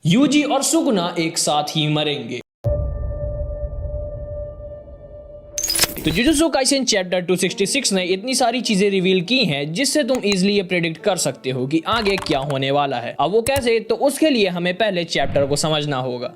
UG और सुगुना एक साथ ही मरेंगे। तो जुजुत्सु काइसेन चैप्टर 266 ने इतनी सारी चीजें रिवील की हैं जिससे तुम इजीली ये प्रेडिक्ट कर सकते हो कि आगे क्या होने वाला है। अब वो कैसे, तो उसके लिए हमें पहले चैप्टर को समझना होगा।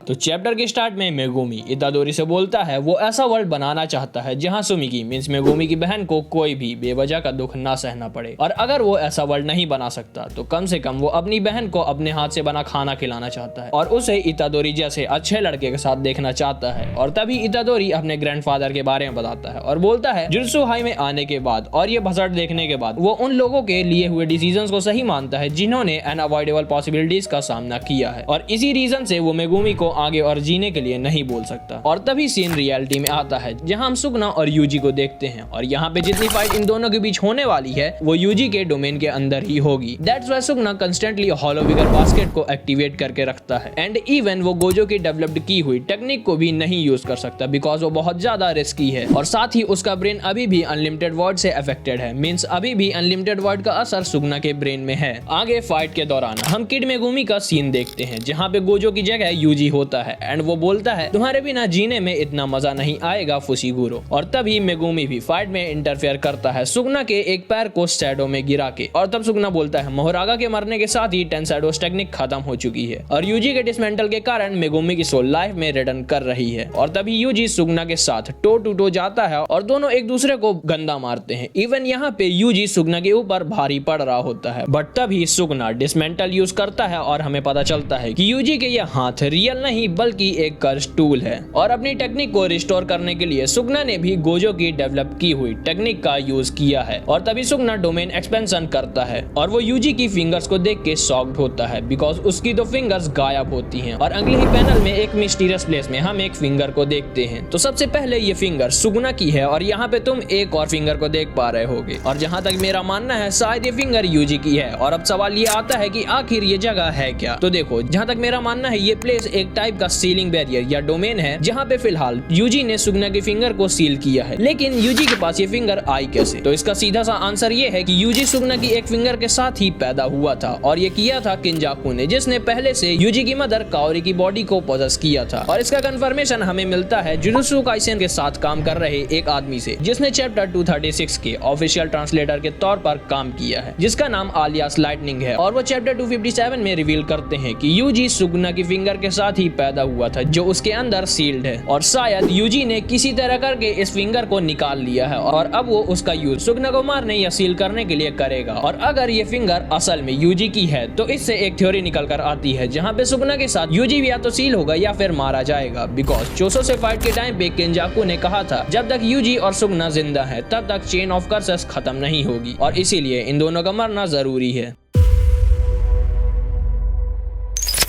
तो चैप्टर के स्टार्ट में मेगुमी इतादोरी से बोलता है वो ऐसा वर्ल्ड बनाना चाहता है जहां सुमिकी मींस मेगुमी की बहन को कोई भी बेवजह का दुख ना सहना पड़े, और अगर वो ऐसा वर्ल्ड नहीं बना सकता तो कम से कम वो अपनी बहन को अपने हाथ से बना खाना खिलाना चाहता है और उसे इतादोरी जैसे अच्छे लड़के के साथ देखना चाहता है। और तभी इतादोरी अपने ग्रैंडफादर के बारे में बताता है और बोलता है जुजुत्सु हाई में आने के बाद और ये भसड़ देखने के बाद वो उन लोगों के लिए हुए डिसीजंस को सही मानता है जिन्होंने अनअवॉइडेबल पॉसिबिलिटीज का सामना किया है, और इसी रीजन से वो मेगुमी को आगे और जीने के लिए नहीं बोल सकता। और तभी सीन रियलिटी में आता है जहां हम सुगुना और यूजी को देखते हैं, और यहाँ पे जितनी फाइट इन दोनों के बीच होने वाली है वो यूजी के डोमेन के अंदर ही होगी। That's why Suguna constantly hollow vigour basket को एक्टिवेट करके रखता है, एंड इवन वो गोजो की डेवलप्ड की हुई टेक्निक को भी नहीं यूज कर सकता बिकॉज वो बहुत ज्यादा रिस्की है, और साथ ही उसका ब्रेन अभी भी अनलिमिटेड वर्ड से अफेक्टेड है। मींस अभी भी अनलिमिटेड वर्ड का असर सुगुना के ब्रेन में है। आगे फाइट के दौरान हम किड मेगुमी का सीन देखते हैं जहाँ पे गोजो की जगह यूजी होता है, एंड वो बोलता है तुम्हारे बिना जीने में इतना मजा नहीं आएगा फुशिगुरो। और तभी मेगुमी भी फाइट में इंटरफेयर करता है सुगुना के एक पैर को शैडो में गिरा के, और तब सुगुना बोलता है मोहरागा के मरने के साथ ही 10 शैडोज टेक्निक खत्म हो चुकी है और यूजी के डिसमेंटल के कारण मेगुमी की सोल लाइफ में रिटर्न कर रही है। और तभी यूजी सुगुना के साथ टो टू टो जाता है और दोनों एक दूसरे को गंदा मारते हैं। इवन यहाँ पे यूजी सुगुना के ऊपर भारी पड़ रहा होता है, बट तभी सुगुना डिसमेंटल यूज करता है और हमें पता चलता है कि यूजी के ये हाथ रियल नहीं बल्कि एक कर्स टूल है। और अपनी टेक्निक को रिस्टोर करने के लिए सुगुना ने भी गोजो की डेवलप की हुई टेक्निक का यूज किया है। और तभी सुगुना डोमेन एक्सपेंशन करता है और वो यूजी की फिंगर्स को देख के शॉक्ड होता है बिकॉज उसकी दो फिंगर्स गायब होती हैं, और अगले ही पैनल में एक मिस्टीरियस प्लेस में हम एक फिंगर को देखते हैं। तो सबसे पहले ये फिंगर सुगुना की है और यहाँ पे तुम एक और फिंगर को देख पा रहे होगे, और जहाँ तक मेरा मानना है शायद ये फिंगर यूजी की है। और अब सवाल ये आता है कि आखिर ये जगह है क्या। तो देखो जहाँ तक मेरा मानना है ये प्लेस एक टाइप का सीलिंग बैरियर या डोमेन है जहाँ पे फिलहाल यूजी ने सुगुना के फिंगर को सील किया है, लेकिन यूजी के पास ये फिंगर आई कैसे। तो इसका सीधा सा आंसर ये है कि यूजी सुगुना की एक फिंगर के साथ ही पैदा हुआ था, और ये किया था किंजाकू ने जिसने पहले से यूजी की मदर काओरी की बॉडी को पोजेस किया था। और इसका कंफर्मेशन हमें मिलता है जुजुत्सु काइसेन के साथ काम कर रहे एक आदमी से जिसने चैप्टर 236 के ऑफिशियल ट्रांसलेटर के तौर पर काम किया है, जिसका नाम आलियास लाइटनिंग है। और वो चैप्टर 257 में रिवील करते हैं कि यूजी सुगुना की फिंगर के साथ ही पैदा हुआ था जो उसके अंदर सील्ड है, और शायद यूजी ने किसी तरह करके इस फिंगर को निकाल लिया है और अब वो उसका यूज सुगुना को मारने या सील करने के लिए करेगा। और अगर ये फिंगर असल में यूजी की है तो इससे एक थ्योरी निकल कर आती है जहाँ पे सुगुना के साथ यूजी भी या तो सील होगा या फिर मारा जाएगा, बिकॉज चोसो से फाइट के टाइम पे किंजाकू ने कहा था जब तक यूजी और सुगुना जिंदा है तब तक चेन ऑफ कर्सेस खत्म नहीं होगी, और इसीलिए इन दोनों का मरना जरूरी है।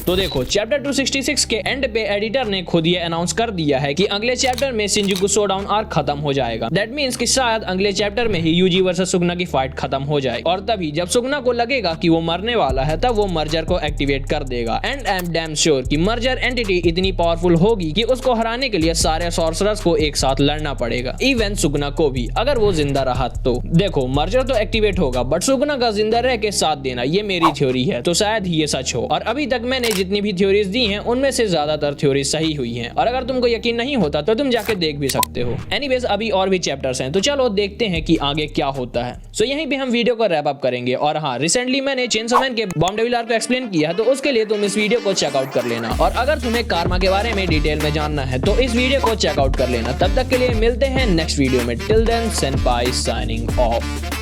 तो देखो चैप्टर 266 के एंड पे एडिटर ने खुद ये अनाउंस कर दिया है कि अगले चैप्टर में शिंजुकू शोडाउन आर्क खत्म हो जाएगा। दैट मींस कि शायद अगले चैप्टर में ही यूजी वर्सेस सुगुना की फाइट खत्म हो जाए, और तभी जब सुगुना को लगेगा कि वो मरने वाला है तब वो मर्जर को एक्टिवेट कर देगा। And I am damn sure कि मर्जर एंटिटी इतनी पावरफुल होगी कि उसको हराने के लिए सारे सॉर्सरर्स को एक साथ लड़ना पड़ेगा, इवन सुगुना को भी अगर वो जिंदा रहा तो। देखो मर्जर तो एक्टिवेट होगा बट सुगुना का जिंदा रह के साथ देना ये मेरी थ्योरी है, तो शायद ही ये सच हो। और अभी तक मैंने जितनी भी थ्योरीज दी हैं उनमें से ज्यादातर थ्योरीज सही हुई हैं, और अगर तुमको यकीन नहीं होता तो तुम जाके देख भी सकते हो। एनीवेज अभी और भी चैप्टर्स हैं तो चलो देखते हैं कि आगे क्या होता है। सो यहीं पे हम वीडियो को रैप अप करेंगे। और हाँ, रिसेंटली मैंने चेनसो मैन के बॉम्ब डेविल आर्क को एक्सप्लेन किया है, तो उसके लिए तुम इस वीडियो को चेकआउट कर लेना। और अगर तुम्हें कारमा के बारे में डिटेल में जानना है तो इस वीडियो को चेकआउट कर लेना। तब तक के लिए मिलते हैं नेक्स्ट वीडियो में। Till then सेनपाई signing off.